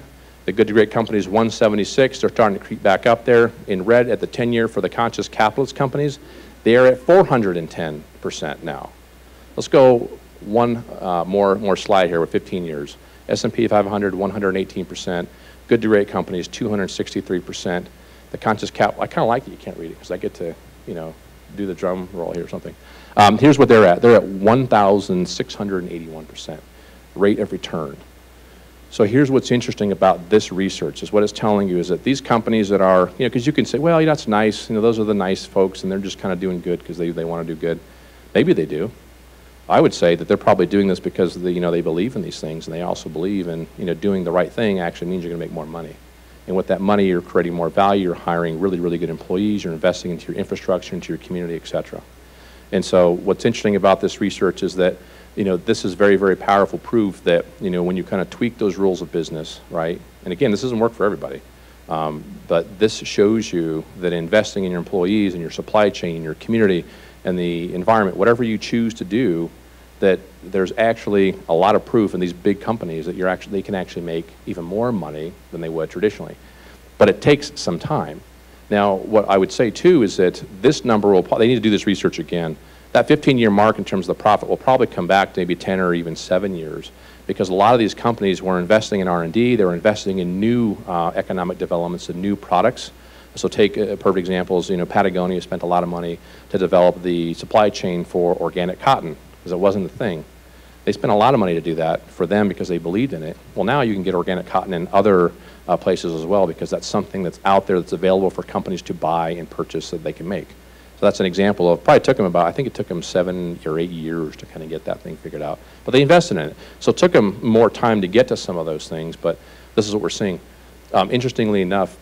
Speaker 2: The Good to Great Companies 176. They're starting to creep back up there. In red at the 10-year for the conscious capitalist companies, they are at 410% now. Let's go one more slide here with 15 years. S&P 500, 118%. Good to great companies, 263%. The conscious cap, I kind of like that you can't read it because I get to, you know, do the drum roll here or something. Here's what they're at. They're at 1,681% rate of return. So here's what's interesting about this research is what it's telling you is that these companies that are, you know, because you can say, well, yeah, that's nice, you know, those are the nice folks and they're just kind of doing good because they want to do good. Maybe they do. I would say that they're probably doing this because they, you know, they believe in these things and they also believe in, you know, doing the right thing actually means you're going to make more money. And with that money, you're creating more value, you're hiring really, really good employees, you're investing into your infrastructure, into your community, et cetera. And so what's interesting about this research is that, you know, this is very, very powerful proof that, you know, when you kind of tweak those rules of business, right? And again, this doesn't work for everybody. But this shows you that investing in your employees and your supply chain, your community, and the environment, whatever you choose to do, that there's actually a lot of proof in these big companies that they can actually make even more money than they would traditionally. But it takes some time. Now, what I would say too is that this number they need to do this research again. That 15-year mark in terms of the profit will probably come back to maybe 10 or even 7 years because a lot of these companies were investing in R&D, they were investing in new economic developments and new products. So take perfect examples, you know, Patagonia spent a lot of money to develop the supply chain for organic cotton because it wasn't a thing. They spent a lot of money to do that for them because they believed in it. Well, now you can get organic cotton in other places as well because that's something that's out there that's available for companies to buy and purchase that they can make. So that's an example of, probably took them about, I think it took them 7 or 8 years to kind of get that thing figured out. But they invested in it. So it took them more time to get to some of those things, but this is what we're seeing. Interestingly enough,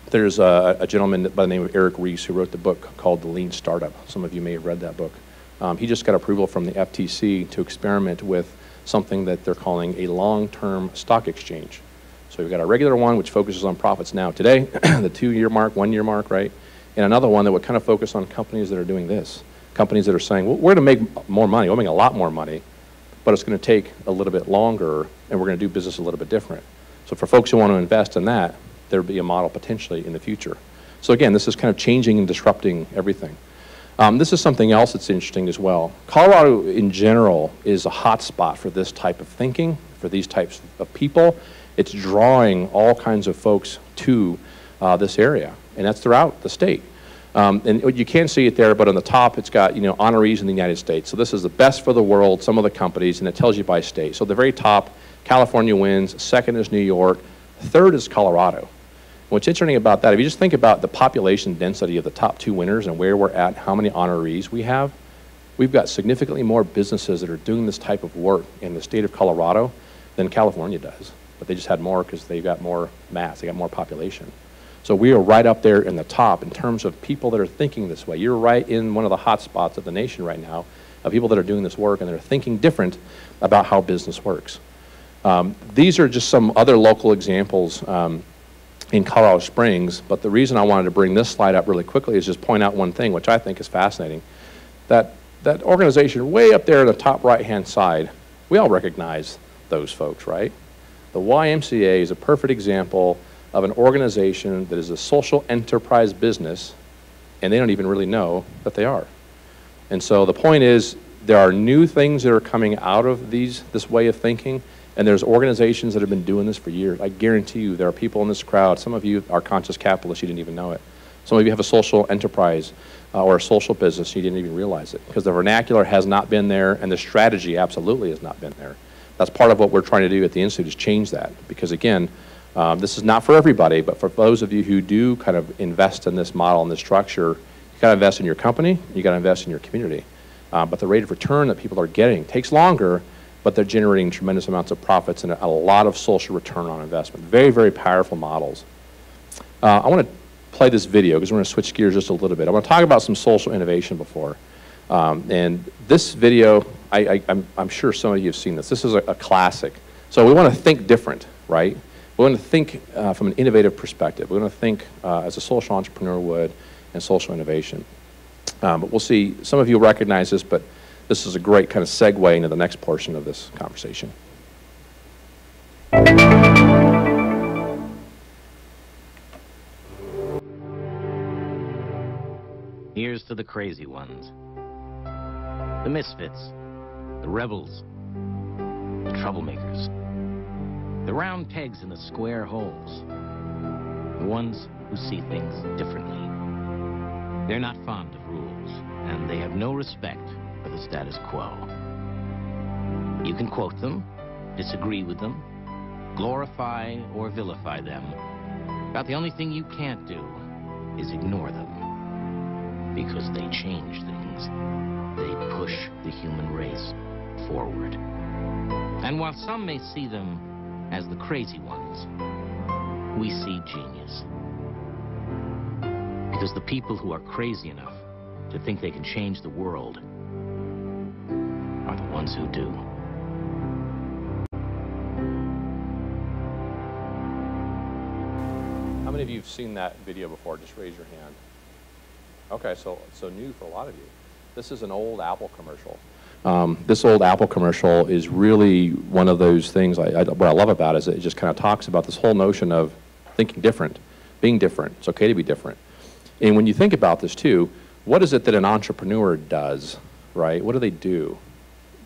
Speaker 2: there's a gentleman by the name of Eric Ries who wrote the book called The Lean Startup. Some of you may have read that book. He just got approval from the FTC to experiment with something that they're calling a long-term stock exchange. So we've got a regular one which focuses on profits now today, the 2-year mark, 1-year mark, right? And another one that would kind of focus on companies that are doing this. Companies that are saying, well, we're going to make more money, we'll make a lot more money, but it's going to take a little bit longer and we're going to do business a little bit different. So for folks who want to invest in that, there'll be a model potentially in the future. So again, this is kind of changing and disrupting everything. This is something else that's interesting as well. Colorado in general is a hot spot for this type of thinking, for these types of people. It's drawing all kinds of folks to this area, and that's throughout the state. And you can see it there, but on the top it's got, you know, honorees in the United States. So this is the best for the world, some of the companies, and it tells you by state. So at the very top, California wins, second is New York, third is Colorado. What's interesting about that, if you just think about the population density of the top 2 winners and where we're at, how many honorees we have, we've got significantly more businesses that are doing this type of work in the state of Colorado than California does. But they just had more because they've got more mass, they got more population. So we are right up there in the top in terms of people that are thinking this way. You're right in one of the hot spots of the nation right now of people that are doing this work and they're thinking different about how business works. These are just some other local examples in Colorado Springs, but the reason I wanted to bring this slide up really quickly is just point out one thing, which I think is fascinating. That organization way up there in the top right-hand side, we all recognize those folks, right? The YMCA is a perfect example of an organization that is a social enterprise business, and they don't even really know that they are. And so the point is, there are new things that are coming out of this way of thinking, and there's organizations that have been doing this for years. I guarantee you there are people in this crowd, some of you are conscious capitalists, you didn't even know it. Some of you have a social enterprise or a social business, you didn't even realize it, because the vernacular has not been there, and the strategy absolutely has not been there. That's part of what we're trying to do at the Institute is change that, because again, this is not for everybody, but for those of you who do kind of invest in this model and this structure, you got to invest in your company, you got to invest in your community. But the rate of return that people are getting takes longer, but they're generating tremendous amounts of profits and a lot of social return on investment. Very, very powerful models. I want to play this video because we're going to switch gears just a little bit. I want to talk about some social innovation before. And this video, I'm sure some of you have seen this. This is a classic. So we want to think different, right? We want to think from an innovative perspective. We want to think as a social entrepreneur would and social innovation. But we'll see, some of you will recognize this, but this is a great kind of segue into the next portion of this conversation.
Speaker 3: Here's to the crazy ones, the misfits, the rebels, the troublemakers. The round pegs in the square holes. The ones who see things differently. They're not fond of rules, and they have no respect for the status quo. You can quote them, disagree with them, glorify or vilify them. About the only thing you can't do is ignore them. Because they change things. They push the human race forward. And while some may see them as the crazy ones, we see genius. Because the people who are crazy enough to think they can change the world are the ones who do.
Speaker 2: How many of you have seen that video before? Just raise your hand. Okay, so new for a lot of you. This is an old Apple commercial. This old Apple commercial is really one of those things, what I love about it is it just kind of talks about this whole notion of thinking different, being different. It's okay to be different. And when you think about this too, what is it that an entrepreneur does, right? What do?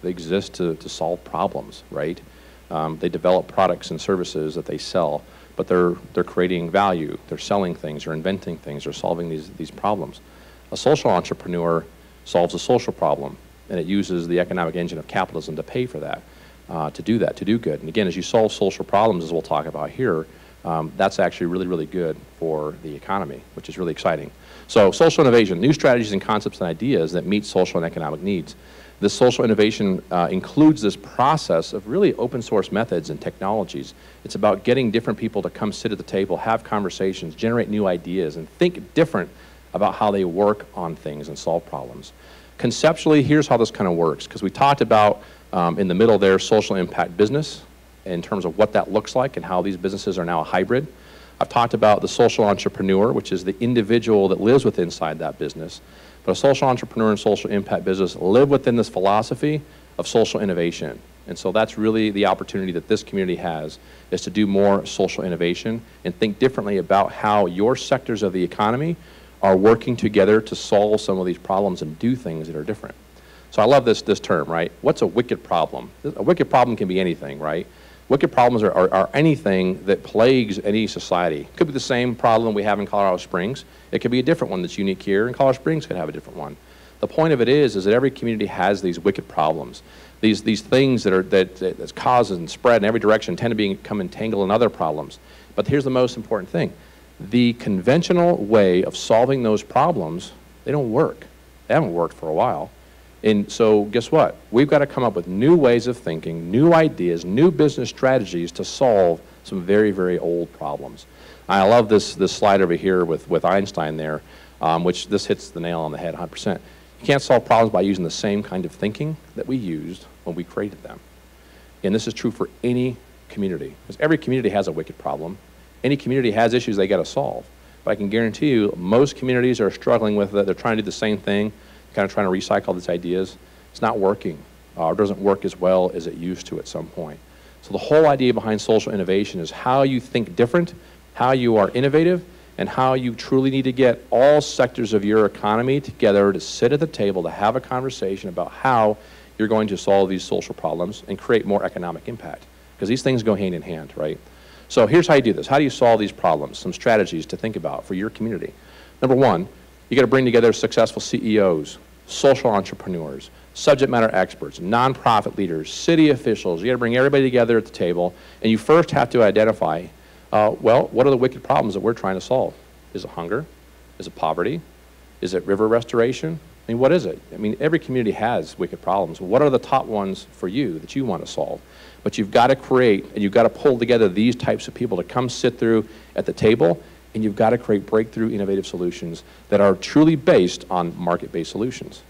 Speaker 2: They exist to solve problems, right? They develop products and services that they sell, but they're creating value, they're selling things, they're inventing things, they're solving these problems. A social entrepreneur solves a social problem, and it uses the economic engine of capitalism to pay for that, to do good. And again, as you solve social problems, as we'll talk about here, that's actually really, really good for the economy, which is really exciting. So social innovation, new strategies and concepts and ideas that meet social and economic needs. This social innovation includes this process of really open source methods and technologies. It's about getting different people to come sit at the table, have conversations, generate new ideas, and think different about how they work on things and solve problems. Conceptually, here's how this kind of works, because we talked about in the middle there social impact business in terms of what that looks like and how these businesses are now a hybrid. I've talked about the social entrepreneur, which is the individual that lives within inside that business. But a social entrepreneur and social impact business live within this philosophy of social innovation. And so that's really the opportunity that this community has, is to do more social innovation and think differently about how your sectors of the economy are working together to solve some of these problems and do things that are different. So I love this term, right? What's a wicked problem? A wicked problem can be anything, right? Wicked problems are anything that plagues any society. It could be the same problem we have in Colorado Springs. It could be a different one that's unique here, and Colorado Springs could have a different one. The point of it is that every community has these wicked problems. These things that cause and spread in every direction tend to become entangled in other problems. But here's the most important thing. The conventional way of solving those problems, they don't work. They haven't worked for a while. And so guess what? We've got to come up with new ways of thinking, new ideas, new business strategies to solve some very, very old problems. I love this slide over here with Einstein there, which this hits the nail on the head 100%. You can't solve problems by using the same kind of thinking that we used when we created them. And this is true for any community, because every community has a wicked problem. Any community has issues they got to solve. But I can guarantee you most communities are struggling with it. They're trying to do the same thing, kind of trying to recycle these ideas. It's not working, or doesn't work as well as it used to at some point. So the whole idea behind social innovation is how you think different, how you are innovative, and how you truly need to get all sectors of your economy together to sit at the table to have a conversation about how you're going to solve these social problems and create more economic impact. Because these things go hand in hand, right? So here's how you do this. How do you solve these problems? Some strategies to think about for your community. Number one, you got to bring together successful CEOs, social entrepreneurs, subject matter experts, nonprofit leaders, city officials. You got to bring everybody together at the table, and you first have to identify, well, what are the wicked problems that we're trying to solve? Is it hunger? Is it poverty? Is it river restoration? I mean, what is it? I mean, every community has wicked problems. What are the top ones for you that you want to solve? But you've got to create, and you've got to pull together these types of people to come sit through at the table, and you've got to create breakthrough innovative solutions that are truly based on market-based solutions.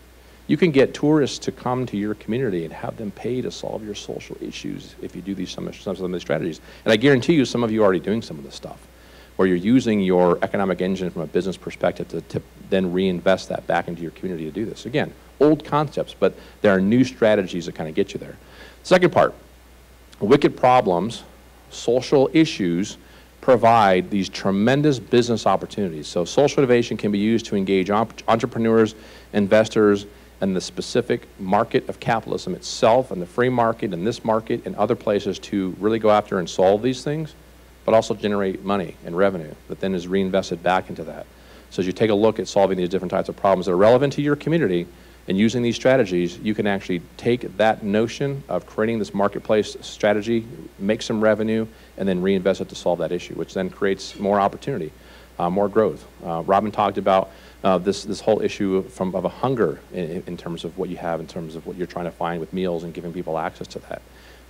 Speaker 2: You can get tourists to come to your community and have them pay to solve your social issues if you do some of these strategies. And I guarantee you some of you are already doing some of this stuff, where you're using your economic engine from a business perspective to then reinvest that back into your community to do this. Again, old concepts, but there are new strategies that kind of get you there. Second part, wicked problems, social issues provide these tremendous business opportunities. So social innovation can be used to engage entrepreneurs, investors, and the specific market of capitalism itself and the free market and this market and other places to really go after and solve these things, but also generate money and revenue that then is reinvested back into that. So as you take a look at solving these different types of problems that are relevant to your community and using these strategies, you can actually take that notion of creating this marketplace strategy, make some revenue, and then reinvest it to solve that issue, which then creates more opportunity, more growth. Robin talked about this whole issue of a hunger in terms of what you have, in terms of what you're trying to find with meals and giving people access to that.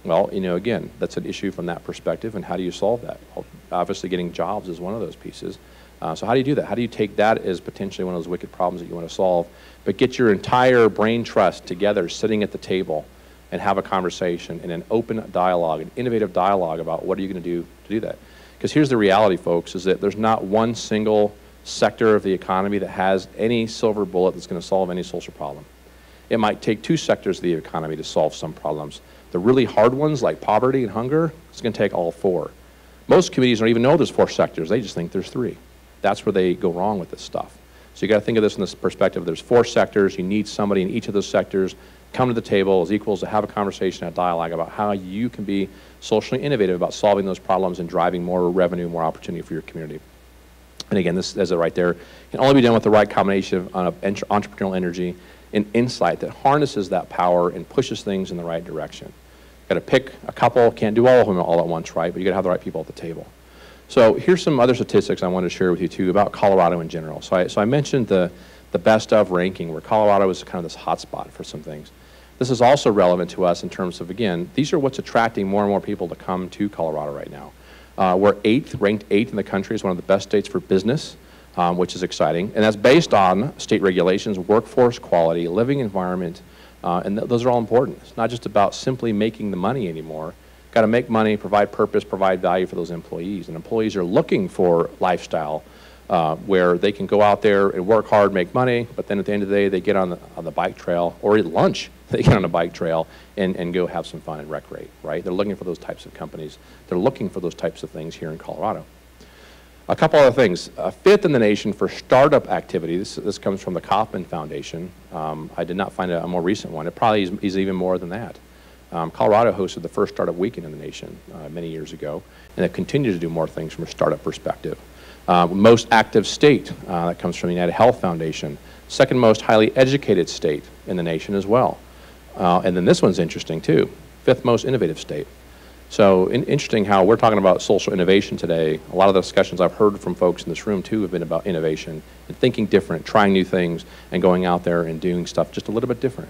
Speaker 2: Well, you know, again, that's an issue from that perspective, and how do you solve that? Well, obviously getting jobs is one of those pieces. So how do you do that? How do you take that as potentially one of those wicked problems that you want to solve, but get your entire brain trust together, sitting at the table, and have a conversation and an open dialogue, an innovative dialogue about what are you going to do that? Because here's the reality, folks, is that there's not one single sector of the economy that has any silver bullet that's going to solve any social problem. It might take two sectors of the economy to solve some problems. The really hard ones, like poverty and hunger, it's going to take all four. Most communities don't even know there's four sectors. They just think there's three. That's where they go wrong with this stuff. So you got to think of this in this perspective. There's four sectors. You need somebody in each of those sectors come to the table as equals to have a conversation, a dialogue about how you can be socially innovative about solving those problems and driving more revenue, more opportunity for your community. And again, this is it right there. Can only be done with the right combination of entrepreneurial energy and insight that harnesses that power and pushes things in the right direction. Got to pick a couple. Can't do all of them all at once, right? But you got to have the right people at the table. So here's some other statistics I wanted to share with you too about Colorado in general. So I mentioned the best of ranking, where Colorado is kind of this hot spot for some things. This is also relevant to us in terms of, again, these are what's attracting more and more people to come to Colorado right now. We're ranked eighth in the country as one of the best states for business, which is exciting. And that's based on state regulations, workforce quality, living environment, and those are all important. It's not just about simply making the money anymore. Got to make money, provide purpose, provide value for those employees. And employees are looking for lifestyle where they can go out there and work hard, make money, but then at the end of the day, they get on the bike trail, or at lunch, they get on a bike trail and go have some fun and recreate, right? They're looking for those types of companies. They're looking for those types of things here in Colorado. A couple other things. Fifth in the nation for startup activity. This comes from the Kauffman Foundation. I did not find a more recent one. It probably is even more than that. Colorado hosted the first startup weekend in the nation many years ago, and they've continued to do more things from a startup perspective. Most active state, that comes from the United Health Foundation. Second most highly educated state in the nation as well. And then this one's interesting too. Fifth most innovative state. So interesting how we're talking about social innovation today. A lot of the discussions I've heard from folks in this room too have been about innovation and thinking different, trying new things, and going out there and doing stuff just a little bit different.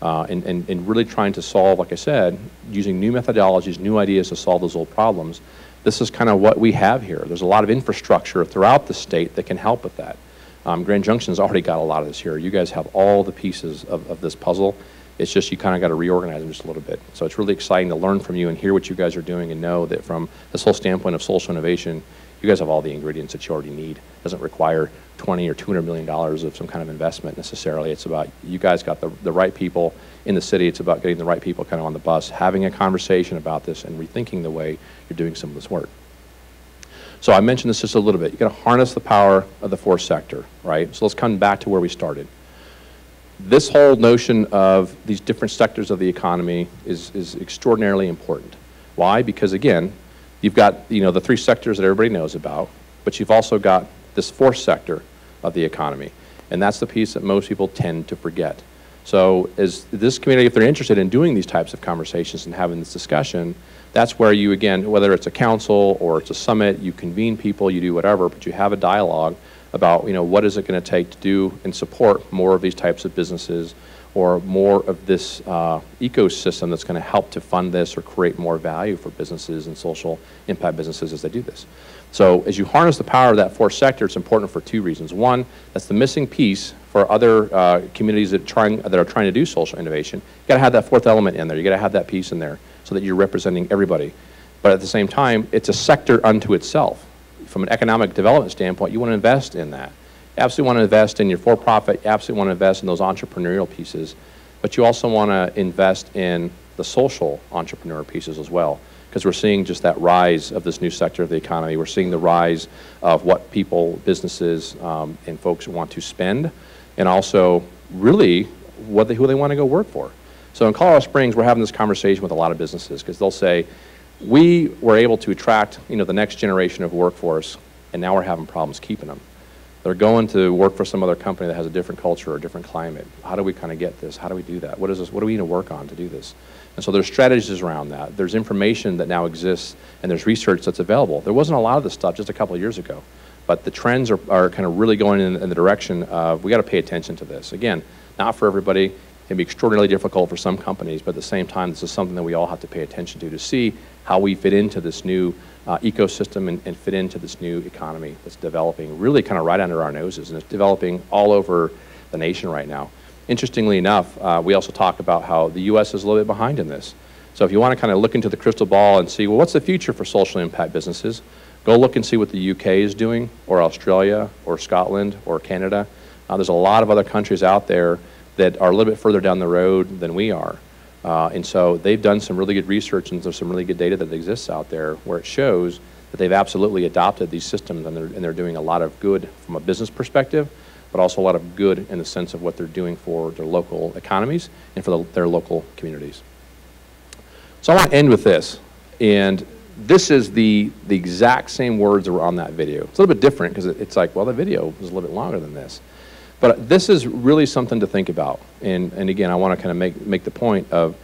Speaker 2: And really trying to solve, like I said, using new methodologies, new ideas to solve those old problems. This is kind of what we have here. There's a lot of infrastructure throughout the state that can help with that. Grand Junction's already got a lot of this here. You guys have all the pieces of this puzzle. It's just you kind of got to reorganize them just a little bit. So it's really exciting to learn from you and hear what you guys are doing and know that from this whole standpoint of social innovation, you guys have all the ingredients that you already need. It doesn't require $20 or $200 million of some kind of investment necessarily. It's about you guys got the right people in the city. It's about getting the right people kind of on the bus, having a conversation about this and rethinking the way you're doing some of this work. So I mentioned this just a little bit. You got to harness the power of the fourth sector, right? So let's come back to where we started. This whole notion of these different sectors of the economy is extraordinarily important. Why? Because again, you've got the three sectors that everybody knows about, but you've also got this fourth sector of the economy, and that's the piece that most people tend to forget. So as this community, if they're interested in doing these types of conversations and having this discussion, that's where you, again, whether it's a council or it's a summit, you convene people, you do whatever, but you have a dialogue about what is it going to take to do and support more of these types of businesses or more of this ecosystem that's going to help to fund this or create more value for businesses and social impact businesses as they do this. So as you harness the power of that fourth sector, it's important for two reasons. One, that's the missing piece for other communities that are trying to do social innovation. You got to have that fourth element in there. You got to have that piece in there so that you're representing everybody. But at the same time, it's a sector unto itself. From an economic development standpoint, you want to invest in that. You absolutely want to invest in your for-profit. You absolutely want to invest in those entrepreneurial pieces. But you also want to invest in the social entrepreneur pieces as well, because we're seeing just that rise of this new sector of the economy. We're seeing the rise of what people, businesses, and folks want to spend, and also really who they want to go work for. So in Colorado Springs, we're having this conversation with a lot of businesses because they'll say, we were able to attract, the next generation of workforce, and now we're having problems keeping them. They're going to work for some other company that has a different culture or a different climate. How do we kind of get this? How do we do that? What is this? What do we need to work on to do this? And so there's strategies around that. There's information that now exists, and there's research that's available. There wasn't a lot of this stuff just a couple of years ago, but the trends are kind of really going in the direction of we got to pay attention to this. Again, not for everybody. It can be extraordinarily difficult for some companies, but at the same time, this is something that we all have to pay attention to see how we fit into this new ecosystem and fit into this new economy that's developing really kind of right under our noses, and it's developing all over the nation right now. Interestingly enough, we also talk about how the U.S. is a little bit behind in this. So if you want to kind of look into the crystal ball and see, well, what's the future for social impact businesses, go look and see what the U.K. is doing, or Australia, or Scotland, or Canada. There's a lot of other countries out there that are a little bit further down the road than we are. And so they've done some really good research, and there's some really good data that exists out there where it shows that they've absolutely adopted these systems, and they're doing a lot of good from a business perspective, but also a lot of good in the sense of what they're doing for their local economies and for their local communities. So I want to end with this, and this is the exact same words that were on that video. It's a little bit different because it's like, well, the video was a little bit longer than this. But this is really something to think about. And again, I want to kind of make the point of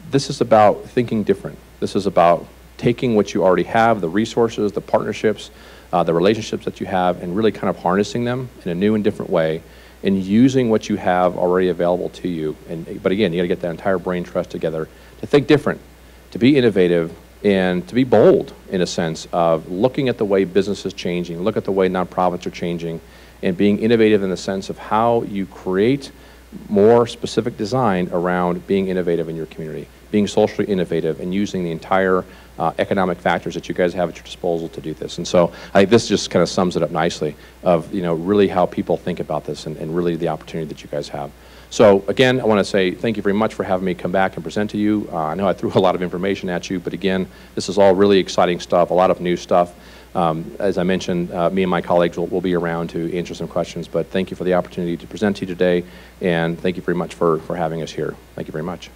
Speaker 2: this is about thinking different. This is about taking what you already have, the resources, the partnerships, the relationships that you have, and really kind of harnessing them in a new and different way, and using what you have already available to you. But again, you got to get that entire brain trust together to think different, to be innovative, and to be bold in a sense of looking at the way business is changing, look at the way nonprofits are changing, and being innovative in the sense of how you create more specific design around being innovative in your community, being socially innovative, and using the entire economic factors that you guys have at your disposal to do this. And so I think this just kind of sums it up nicely of really how people think about this and really the opportunity that you guys have. So again, I want to say thank you very much for having me come back and present to you. I know I threw a lot of information at you, but again, this is all really exciting stuff, a lot of new stuff. As I mentioned, me and my colleagues will be around to answer some questions, but thank you for the opportunity to present to you today, and thank you very much for having us here. Thank you very much.